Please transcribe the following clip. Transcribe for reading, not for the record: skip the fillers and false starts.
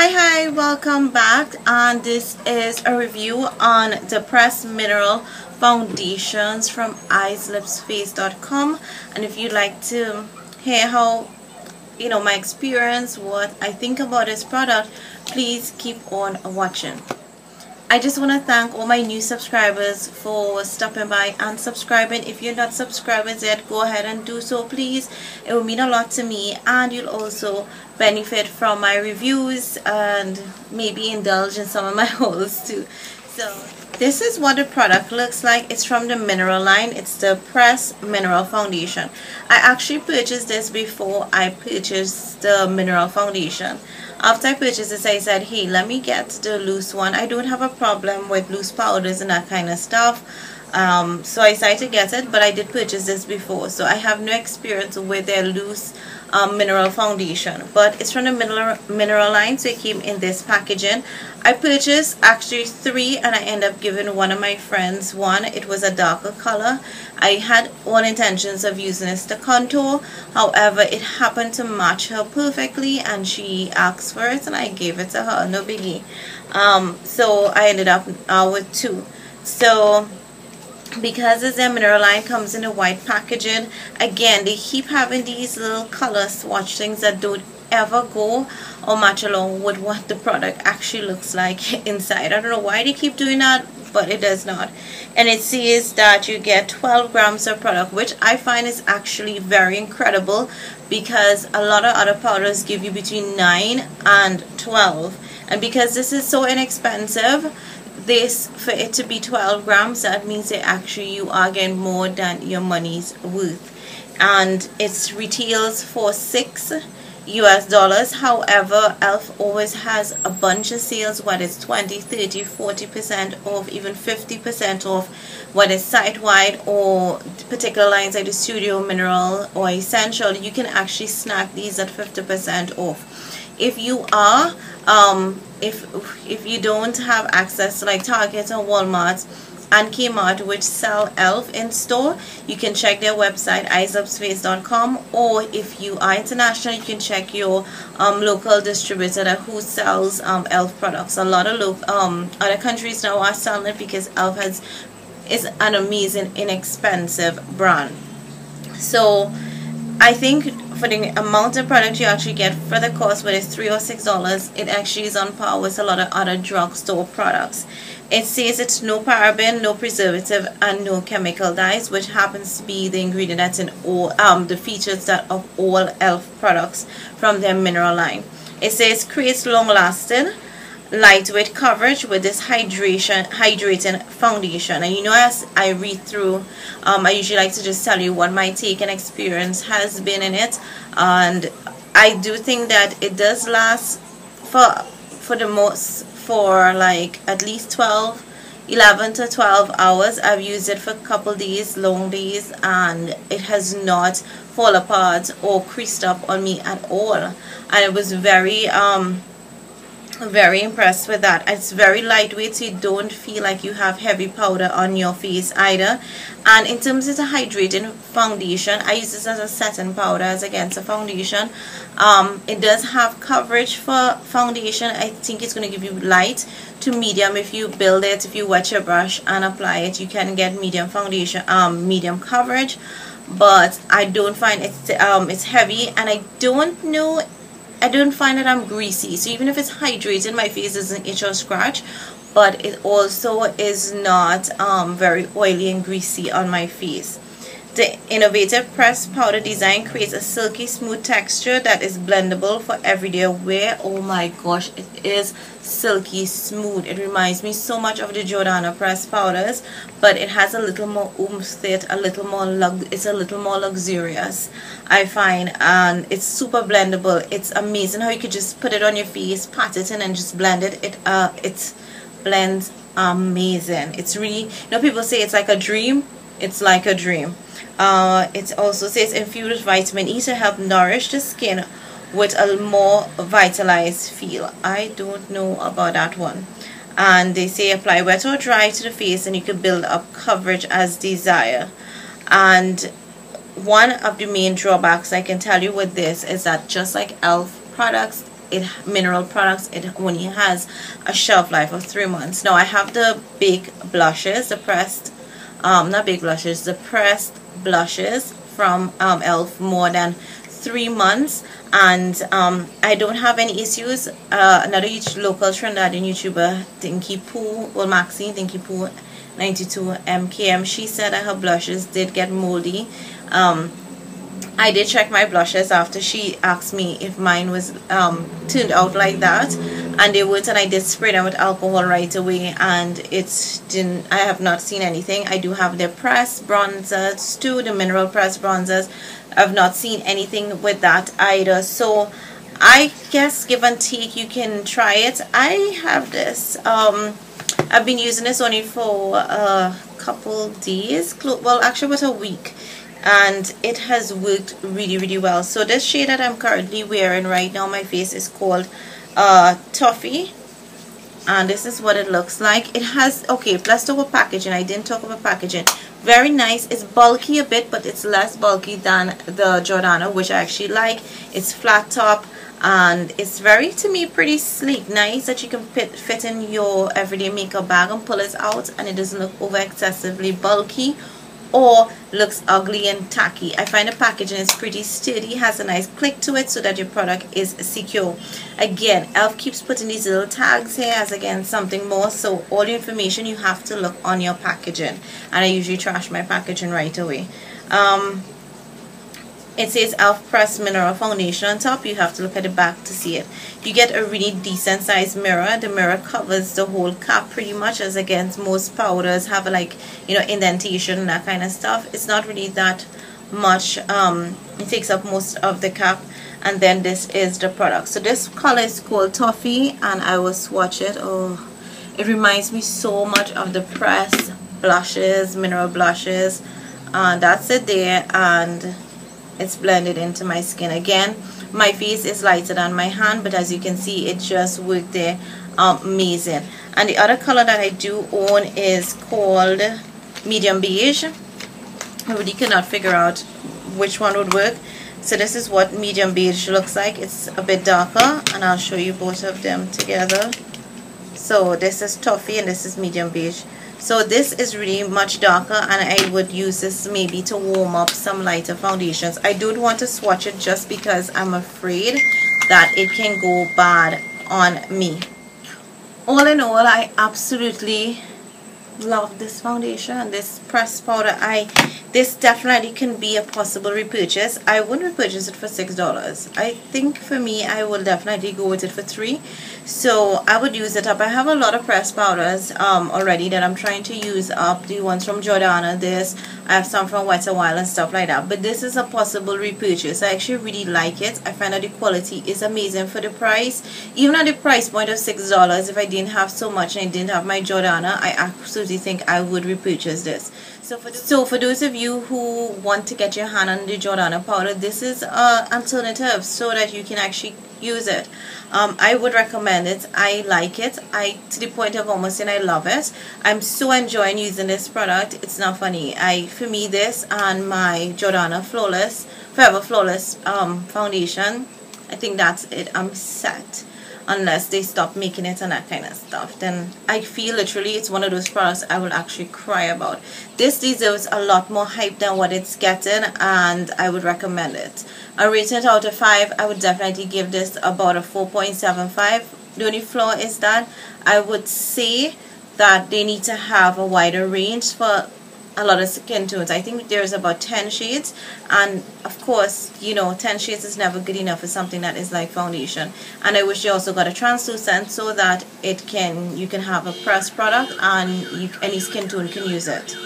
Hi, welcome back, and this is a review on the Pressed Mineral Foundations from eyeslipsface.com. And if you'd like to hear how my experience, what I think about this product, please keep on watching. I just want to thank all my new subscribers for stopping by and subscribing. If you're not subscribers yet, go ahead and do so, please. It will mean a lot to me, and you'll also benefit from my reviews and maybe indulge in some of my hauls too. So this is what the product looks like. It's from the Mineral line. It's the Pressed Mineral Foundation. I actually purchased this before I purchased the Mineral Foundation. After I purchased this, I said, hey, let me get the loose one. I don't have a problem with loose powders and that kind of stuff. So I decided to get it, but I did purchase this before, so I have no experience with their loose mineral foundation. But it's from the mineral line, so it came in this packaging. I purchased actually 3, and I ended up giving one of my friends one. It was a darker color. I had all intentions of using this to contour, however it happened to match her perfectly and she asked for it and I gave it to her, no biggie. So I ended up with 2. So because this mineral line comes in a white packaging, again they keep having these little color swatch things that don't ever go or match along with what the product actually looks like inside. I don't know why they keep doing that, but it does not. And it says that you get 12 grams of product, which I find is actually very incredible, because a lot of other powders give you between 9 and 12, and because this is so inexpensive, this, for it to be 12 grams, that means that actually you are getting more than your money's worth. And it retails for $6 US. However, ELF always has a bunch of sales, whether it's 20, 30, 40% off, even 50% off, whether it's site-wide or particular lines like the Studio Mineral or Essential. You can actually snag these at 50% off. If you are if you don't have access to like Target or Walmart and Kmart, which sell ELF in store, you can check their website eyeslipsface.com, or if you are international, you can check your local distributor who sells ELF products. A lot of other countries now are selling it because ELF is an amazing inexpensive brand. So I think for the amount of product you actually get for the cost, whether it's $3 or $6, it actually is on par with a lot of other drugstore products. It says it's no paraben, no preservative, and no chemical dyes, which happens to be the ingredient that's in all the features that of all ELF products from their mineral line. It says creates long-lasting, lightweight coverage with this hydrating foundation. And as I read through, I usually like to just tell you what my take and experience has been in it, and I do think that it does last for like at least 11 to 12 hours. I've used it for a couple days, long days, and it has not fallen apart or creased up on me at all, and it was very impressed with that. It's very lightweight, so you don't feel like you have heavy powder on your face either. And in terms of the hydrating foundation, I use this as a setting powder as against a foundation. It does have coverage for foundation. I think it's going to give you light to medium. If you build it, if you wet your brush and apply it, you can get medium foundation, medium coverage. But I don't find it's heavy, and I don't find that I'm greasy. So even if it's hydrated, my face doesn't itch or scratch, but it also is not very oily and greasy on my face. The innovative pressed powder design creates a silky smooth texture that is blendable for everyday wear. Oh my gosh, it is silky smooth. It reminds me so much of the Jordana pressed powders, but it has a little more oomph to it, it's a little more luxurious, I find, and it's super blendable. It's amazing how you could just put it on your face, pat it in, and just blend it. It blends amazing. It's really, people say it's like a dream. It's like a dream. It also says infused with vitamin E to help nourish the skin with a more vitalized feel. I don't know about that one. And they say apply wet or dry to the face, and you can build up coverage as desired. And one of the main drawbacks I can tell you with this is that just like ELF products, mineral products, it only has a shelf life of 3 months. Now I have the big blushes, the pressed not big blushes, the pressed blushes from ELF, more than 3 months, and I don't have any issues. Another local Trinidadian YouTuber, Dinky Poo, well, Maxine Dinky Poo 92 MKM, she said that her blushes did get moldy. I did check my blushes after she asked me if mine was turned out like that, and they weren't, and I did spray them with alcohol right away, and I have not seen anything. I do have the pressed bronzers too, the mineral pressed bronzers. I've not seen anything with that either, so I guess give and take, you can try it. I have this, I've been using this only for a couple days, well actually about a week, and it has worked really well. So this shade that I'm currently wearing right now, my face, is called Toffee, and this is what it looks like. It has, okay, let's talk about packaging. I didn't talk about packaging. Very nice. It's bulky a bit, but it's less bulky than the Jordana, which I actually like. It's flat top, and it's very, to me, pretty sleek. Nice that you can fit in your everyday makeup bag and pull it out, and it doesn't look over excessively bulky or looks ugly and tacky. I find the packaging is pretty sturdy, has a nice click to it so that your product is secure. Again, ELF keeps putting these little tags here as, again, something more, so all the information you have to look on your packaging, and I usually trash my packaging right away. It says ELF Pressed Mineral Foundation on top. You have to look at the back to see it. You get a really decent sized mirror. The mirror covers the whole cap pretty much, as against most powders have, like, you know, indentation and that kind of stuff. It's not really that much. It takes up most of the cap. And then this is the product. So this color is called Toffee, and I will swatch it. Oh, it reminds me so much of the pressed blushes, mineral blushes. That's it there, and it's blended into my skin. Again, my face is lighter than my hand, but as you can see, it just worked there amazing. And the other color that I do own is called Medium Beige. I really cannot figure out which one would work. So this is what Medium Beige looks like. It's a bit darker, and I'll show you both of them together. So this is Toffee and this is Medium Beige. So this is really much darker, and I would use this maybe to warm up some lighter foundations. I don't want to swatch it just because I'm afraid that it can go bad on me. All in all, I absolutely love this foundation, this pressed powder. This definitely can be a possible repurchase. I wouldn't repurchase it for $6. I think for me, I will definitely go with it for $3. So I would use it up. I have a lot of pressed powders already that I'm trying to use up. The ones from Jordana, I have some from Wet n Wild and stuff like that. But this is a possible repurchase. I actually really like it. I find that the quality is amazing for the price. Even at the price point of $6, if I didn't have so much and I didn't have my Jordana, I absolutely think I would repurchase this. So for those of you who want to get your hand on the Jordana powder, this is an alternative so that you can actually use it. I would recommend it. I like it. To the point of almost saying I love it. I'm so enjoying using this product. It's not funny. For me, this and my Jordana Forever Flawless foundation, I think that's it. I'm set. Unless they stop making it and that kind of stuff, then I feel literally it's one of those products I will actually cry about. This deserves a lot more hype than what it's getting, and I would recommend it. A rating out of 5, I would definitely give this about a 4.75. The only flaw is that I would say that they need to have a wider range for a lot of skin tones. I think there's about 10 shades, and of course, you know, 10 shades is never good enough for something that is like foundation. And I wish they also got a translucent so that you can have a pressed product and any skin tone can use it.